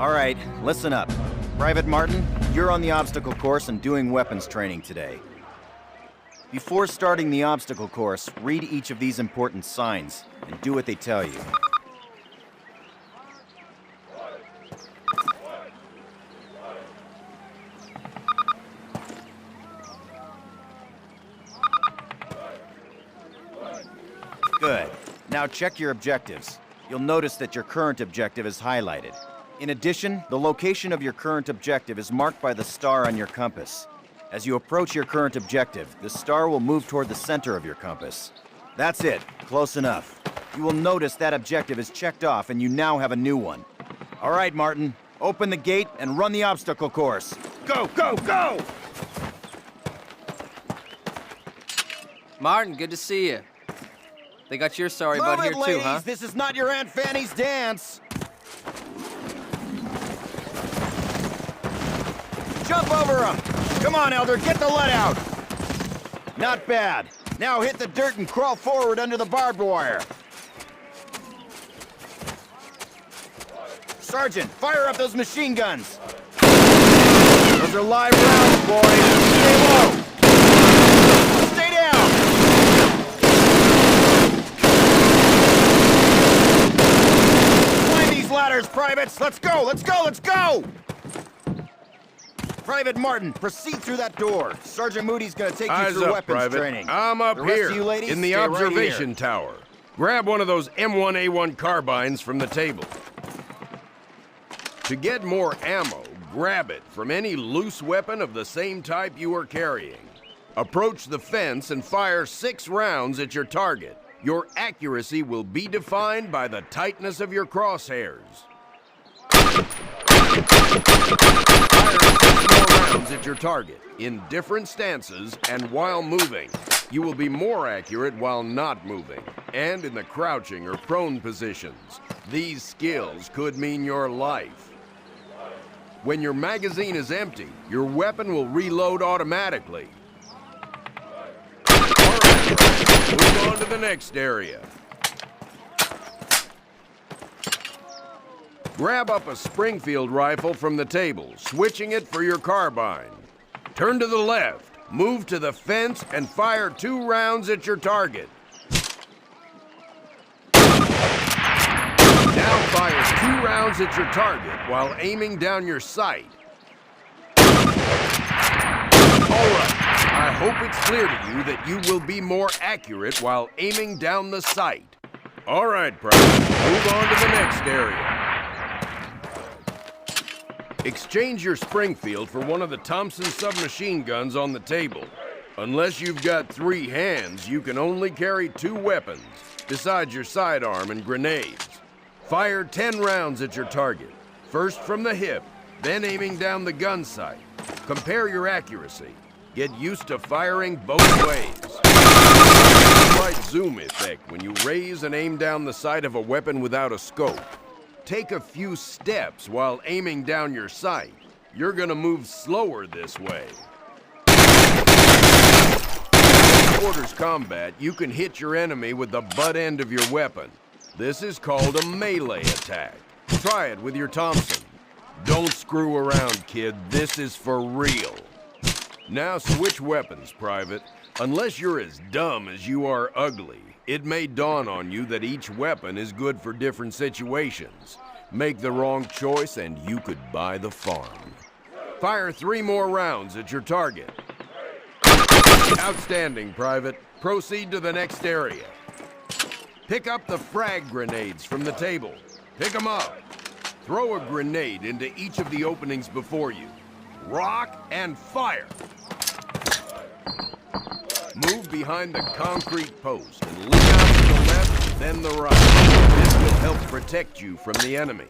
All right, listen up. Private Martin, you're on the obstacle course and doing weapons training today. Before starting the obstacle course, read each of these important signs and do what they tell you. Good. Now check your objectives. You'll notice that your current objective is highlighted. In addition, the location of your current objective is marked by the star on your compass. As you approach your current objective, the star will move toward the center of your compass. That's it. Close enough. You will notice that objective is checked off and you now have a new one. All right, Martin. Open the gate and run the obstacle course. Go, go, go! Martin, good to see you. They got your sorry butt here ladies. too, huh? This is not your Aunt Fanny's dance. Jump over him! Come on, Elder, get the lead out! Not bad. Now hit the dirt and crawl forward under the barbed wire. Sergeant, fire up those machine guns! Those are live rounds, boys! Stay low! Stay down! Climb these ladders, privates! Let's go, let's go, let's go! Private Martin, proceed through that door. Sergeant Moody's gonna take you through weapons Private. training. I'm up The rest here, of you ladies, in the stay right observation here. tower. Grab one of those M1A1 carbines from the table. To get more ammo, grab it from any loose weapon of the same type you are carrying. Approach the fence and fire 6 rounds at your target. Your accuracy will be defined by the tightness of your crosshairs. Fire 6 more rounds at your target, in different stances and while moving. You will be more accurate while not moving, and in the crouching or prone positions. These skills could mean your life. When your magazine is empty, your weapon will reload automatically. All right, move on to the next area. Grab up a Springfield rifle from the table, switching it for your carbine. Turn to the left, move to the fence, and fire 2 rounds at your target. Now fire 2 rounds at your target while aiming down your sight. All right, I hope it's clear to you that you will be more accurate while aiming down the sight. All right, Private, move on to the next area. Exchange your Springfield for one of the Thompson submachine guns on the table. Unless you've got 3 hands, you can only carry 2 weapons, besides your sidearm and grenades. Fire 10 rounds at your target, first from the hip, then aiming down the gun sight. Compare your accuracy. Get used to firing both ways. Slight zoom effect when you raise and aim down the sight of a weapon without a scope. Take a few steps while aiming down your sight. You're gonna move slower this way. In quarters combat, you can hit your enemy with the butt end of your weapon. This is called a melee attack. Try it with your Thompson. Don't screw around, kid. This is for real. Now switch weapons, Private. Unless you're as dumb as you are ugly, it may dawn on you that each weapon is good for different situations. Make the wrong choice and you could buy the farm. Fire 3 more rounds at your target. Outstanding, Private. Proceed to the next area. Pick up the frag grenades from the table. Pick them up. Throw a grenade into each of the openings before you. Rock and fire. Move behind the concrete post and look out to the left, then the right. This will help protect you from the enemy.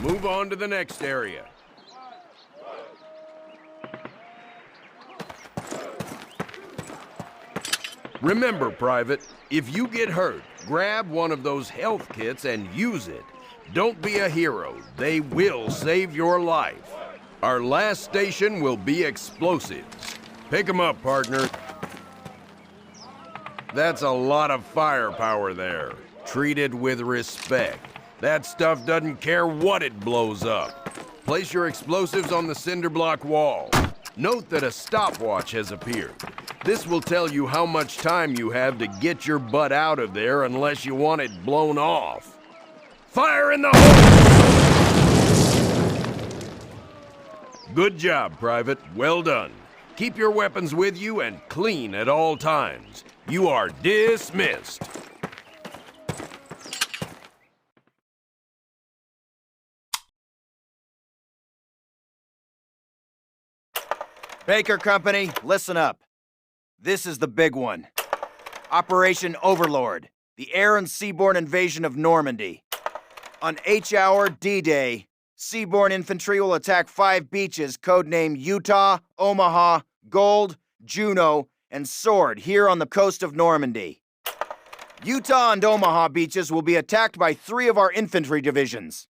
Move on to the next area. Remember, Private, if you get hurt, grab one of those health kits and use it. Don't be a hero. They will save your life. Our last station will be explosives. Pick 'em up, partner. That's a lot of firepower there. Treat it with respect. That stuff doesn't care what it blows up. Place your explosives on the cinder block wall. Note that a stopwatch has appeared. This will tell you how much time you have to get your butt out of there unless you want it blown off. Fire in the hole! Good job, Private. Well done. Keep your weapons with you and clean at all times. You are dismissed. Baker Company, listen up. This is the big one. Operation Overlord, the air and seaborne invasion of Normandy. On H-Hour D-Day, seaborne infantry will attack 5 beaches codenamed Utah, Omaha, Gold, Juno, and Sword here on the coast of Normandy. Utah and Omaha beaches will be attacked by 3 of our infantry divisions.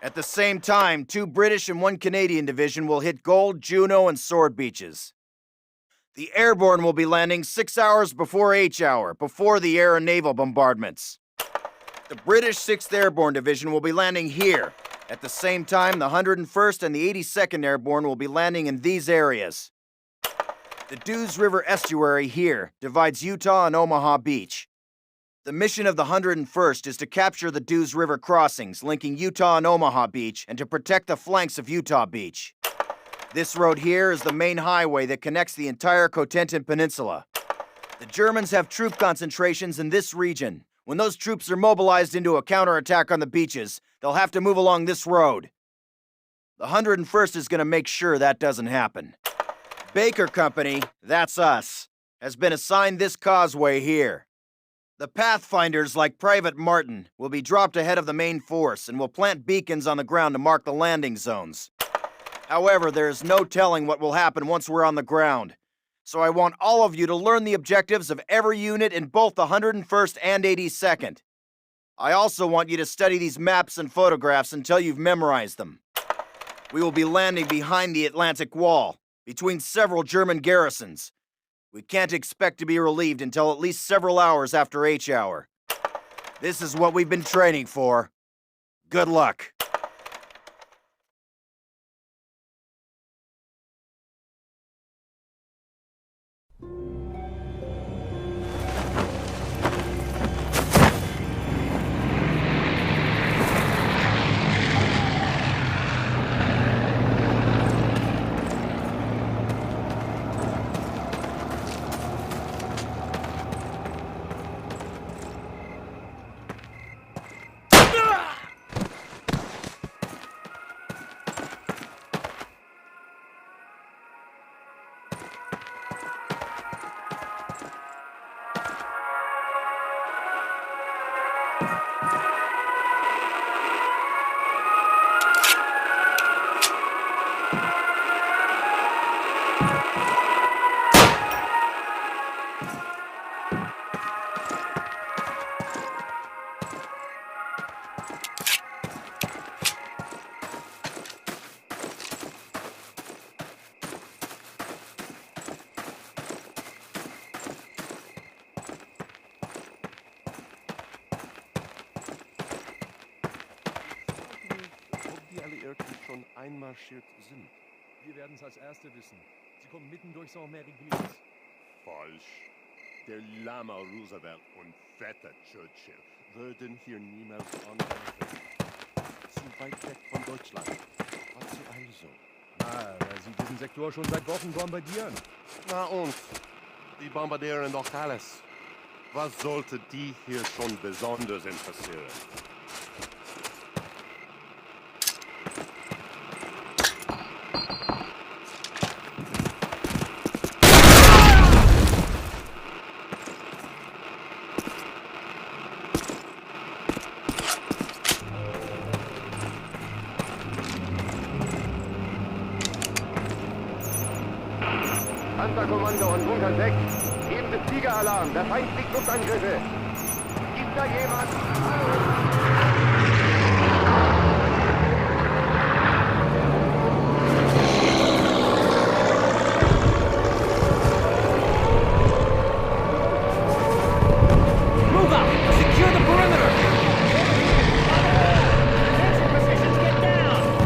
At the same time, 2 British and 1 Canadian division will hit Gold, Juno, and Sword beaches. The airborne will be landing 6 hours before H-Hour, before the air and naval bombardments. The British 6th Airborne Division will be landing here. At the same time, the 101st and the 82nd Airborne will be landing in these areas. The Dews River estuary here divides Utah and Omaha Beach. The mission of the 101st is to capture the Dews River crossings linking Utah and Omaha Beach and to protect the flanks of Utah Beach. This road here is the main highway that connects the entire Cotentin Peninsula. The Germans have troop concentrations in this region. When those troops are mobilized into a counterattack on the beaches, they'll have to move along this road. The 101st is going to make sure that doesn't happen. Baker Company, that's us, has been assigned this causeway here. The Pathfinders, like Private Martin, will be dropped ahead of the main force and will plant beacons on the ground to mark the landing zones. However, there is no telling what will happen once we're on the ground, so I want all of you to learn the objectives of every unit in both the 101st and 82nd. I also want you to study these maps and photographs until you've memorized them. We will be landing behind the Atlantic Wall, between several German garrisons. We can't expect to be relieved until at least several hours after H-Hour. This is what we've been training for. Good luck. Schon einmarschiert sind. Wir werden es als Erste wissen. Sie kommen mitten durch Saint-Mary-Glisse. Falsch. Der Lama Roosevelt und fetter Churchill würden hier niemals angreifen. Zu weit weg von Deutschland. Was also? Weil Sie diesen Sektor schon seit Wochen bombardieren. Na und? Die bombardieren doch alles. Was sollte die hier schon besonders interessieren? Panzerkommando und Bunker 6. Geben Sie Fliegeralarm. Der Feind fliegt Luftangriffe. Ist da jemand? Move out! Secure the perimeter! Positions, get down!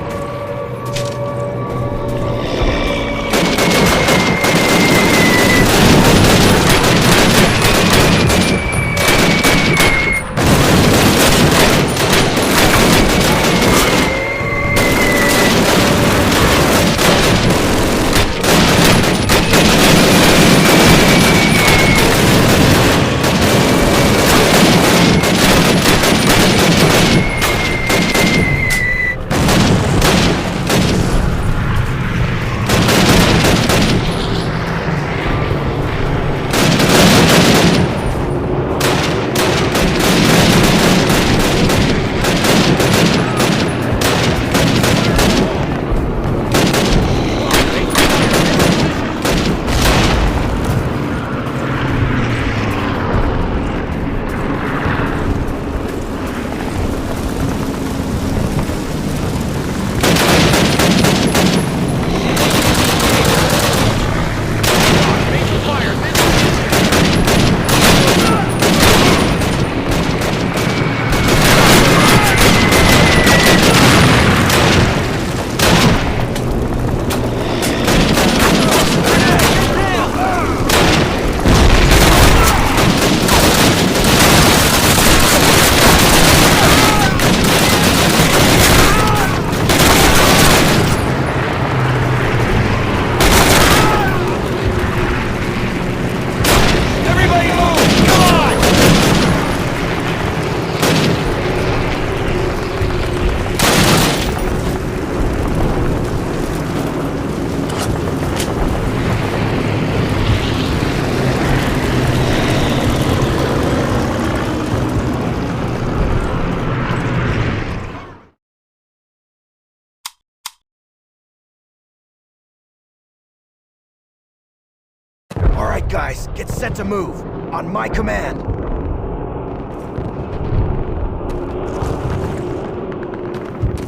All right, guys, get set to move. On my command.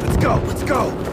Let's go, let's go!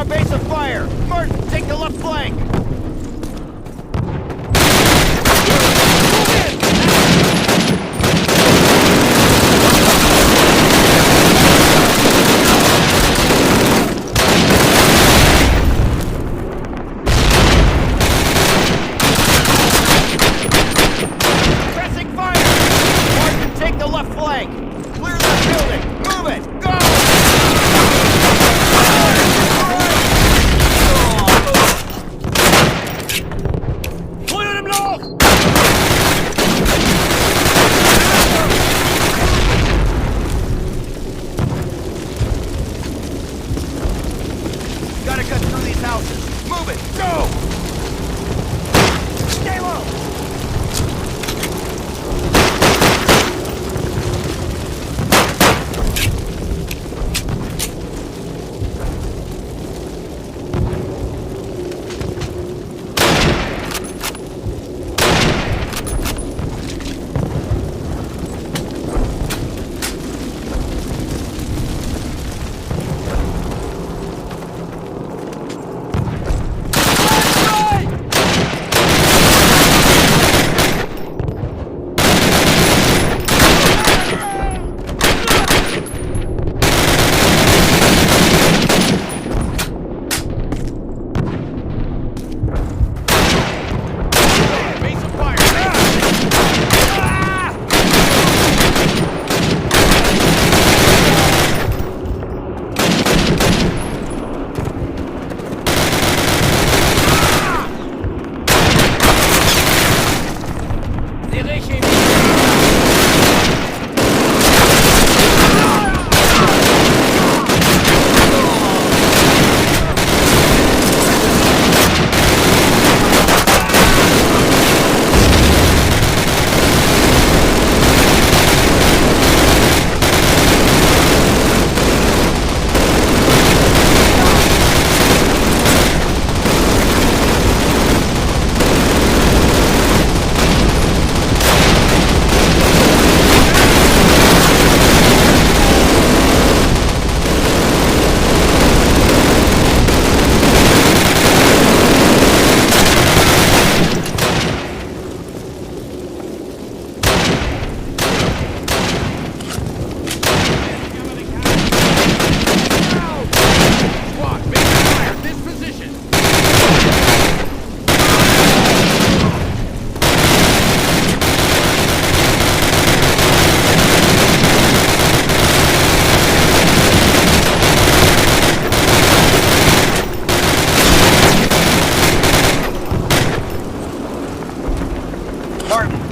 base of fire! Martin, take the left flank!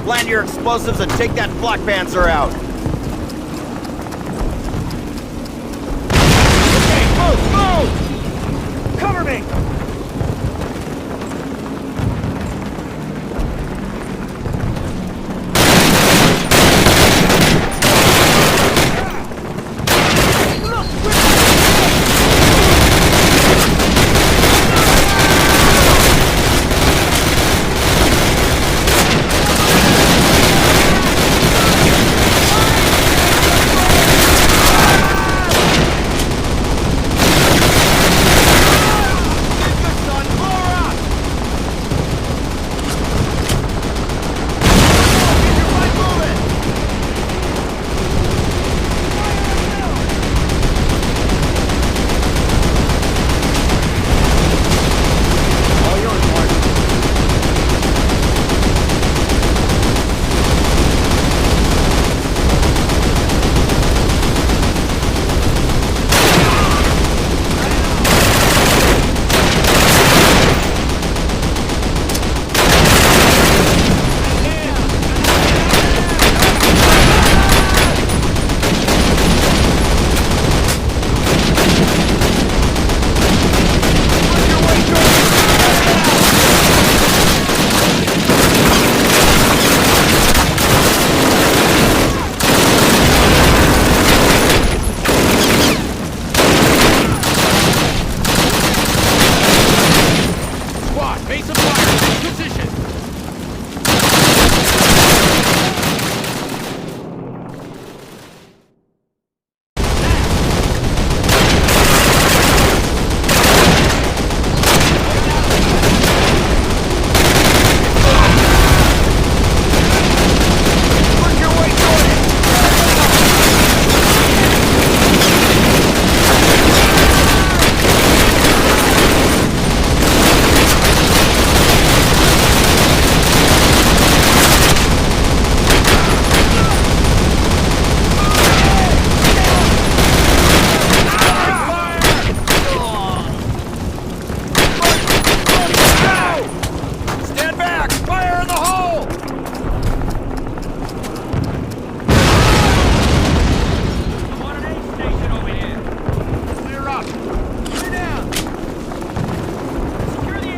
Land your explosives and take that flak panzer out. Okay, move! Cover me!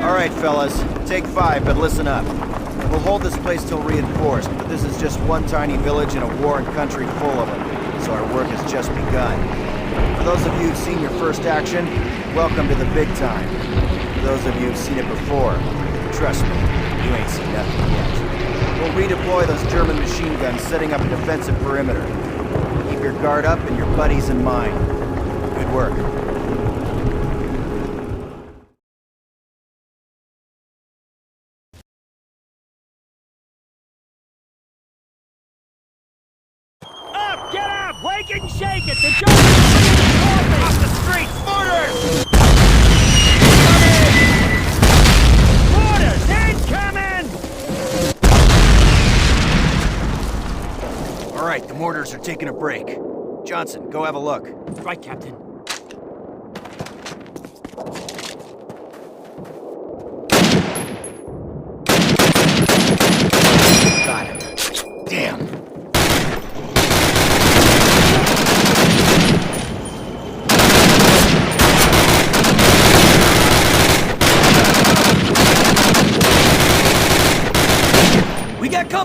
Alright, fellas. Take 5, but listen up. We'll hold this place till reinforced, but this is just one tiny village in a warring country full of them, so our work has just begun. For those of you who've seen your first action, welcome to the big time. For those of you who've seen it before, trust me, you ain't seen nothing yet. We'll redeploy those German machine guns, setting up a defensive perimeter. Keep your guard up and your buddies in mind. Good work. Get up! Wake and shake it! The Germans off the streets! Mortars! Mortars incoming! Alright, the mortars are taking a break. Johnson, go have a look. Right, Captain. Got him.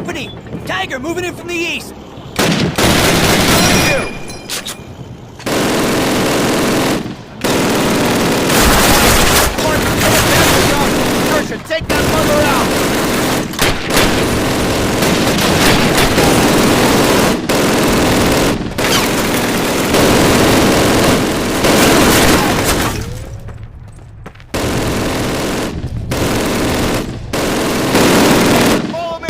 company! Tiger moving in from the east! Should take that lumber out! Follow me!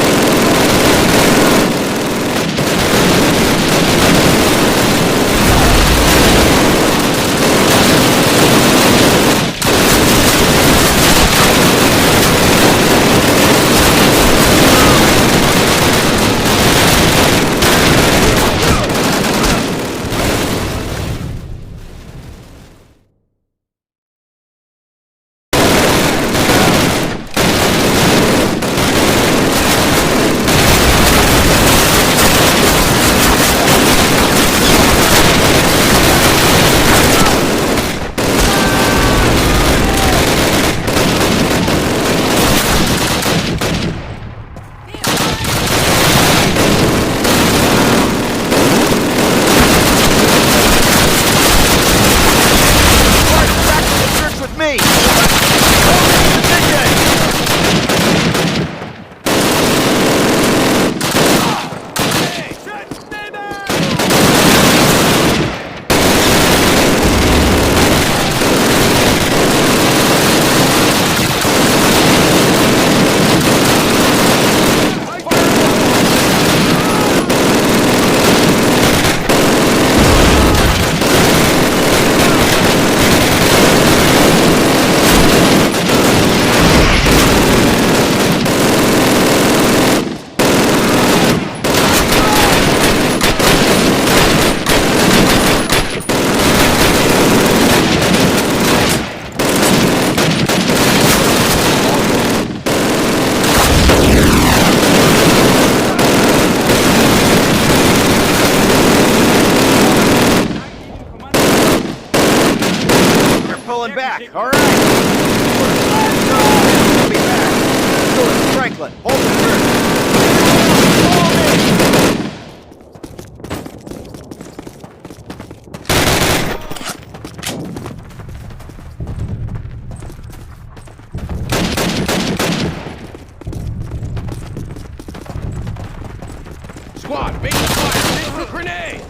Pulling back. All right. I'll be back. Lewis, Franklin, hold the Squad, make the fire! Take the grenade!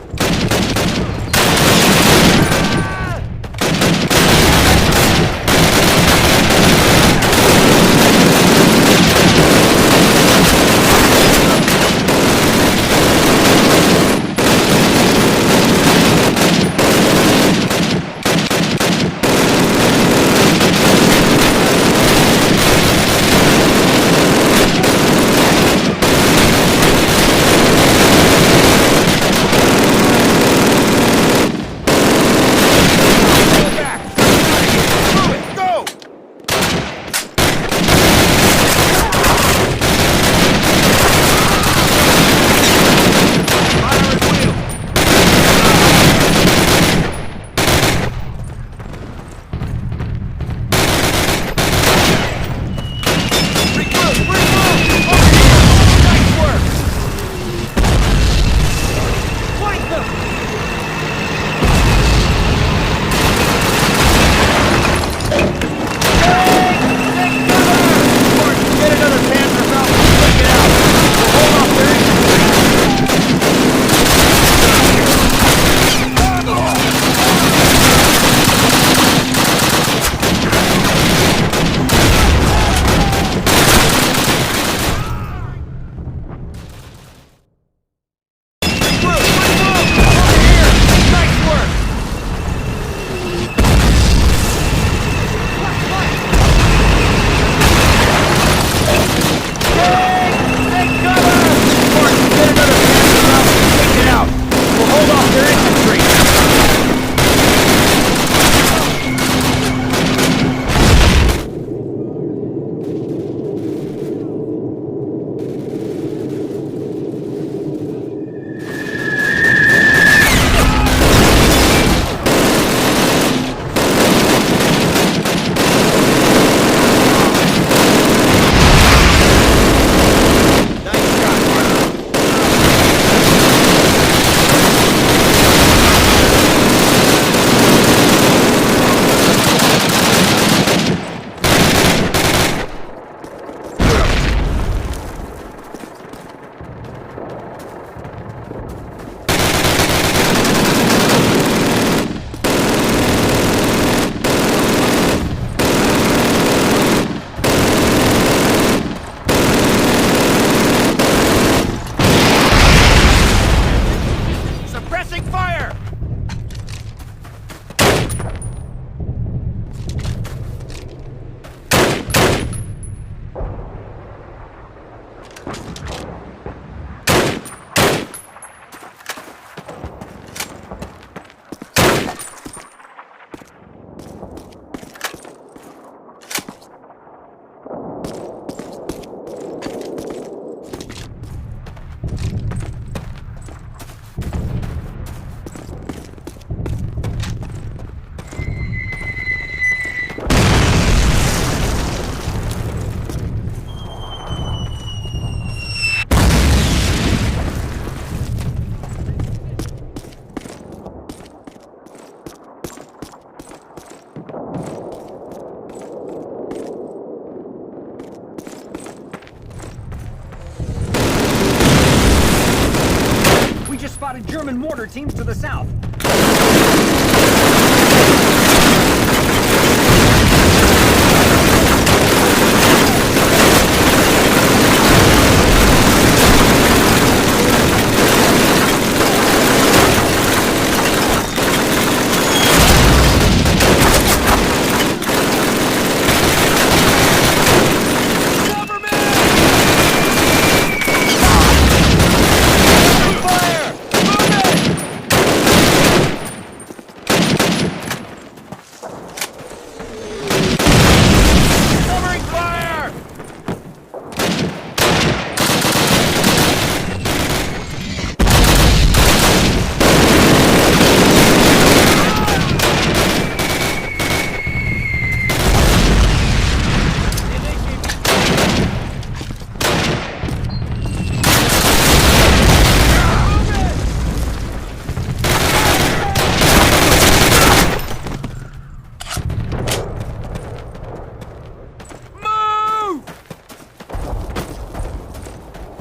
spotted German mortar teams to the south.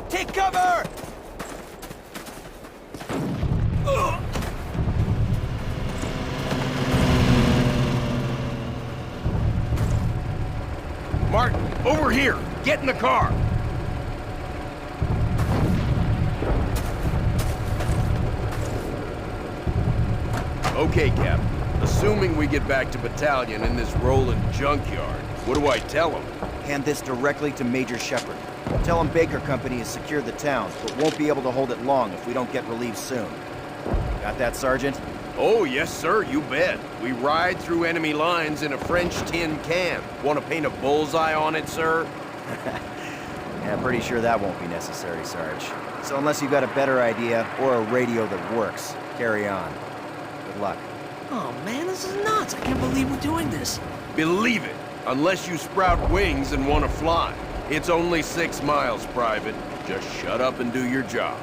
Take cover! Martin, over here! Get in the car! Okay, Captain. Assuming we get back to battalion in this rolling junkyard, what do I tell them? Hand this directly to Major Shepard. Tell him Baker Company has secured the town, but won't be able to hold it long if we don't get relieved soon. Got that, Sergeant? Oh, yes, sir, you bet. We ride through enemy lines in a French tin can. Want to paint a bullseye on it, sir? Yeah, pretty sure that won't be necessary, Sarge. So unless you've got a better idea, or a radio that works, carry on. Good luck. Oh man, this is nuts. I can't believe we're doing this. Believe it, unless you sprout wings and want to fly. It's only 6 miles, Private. Just shut up and do your job.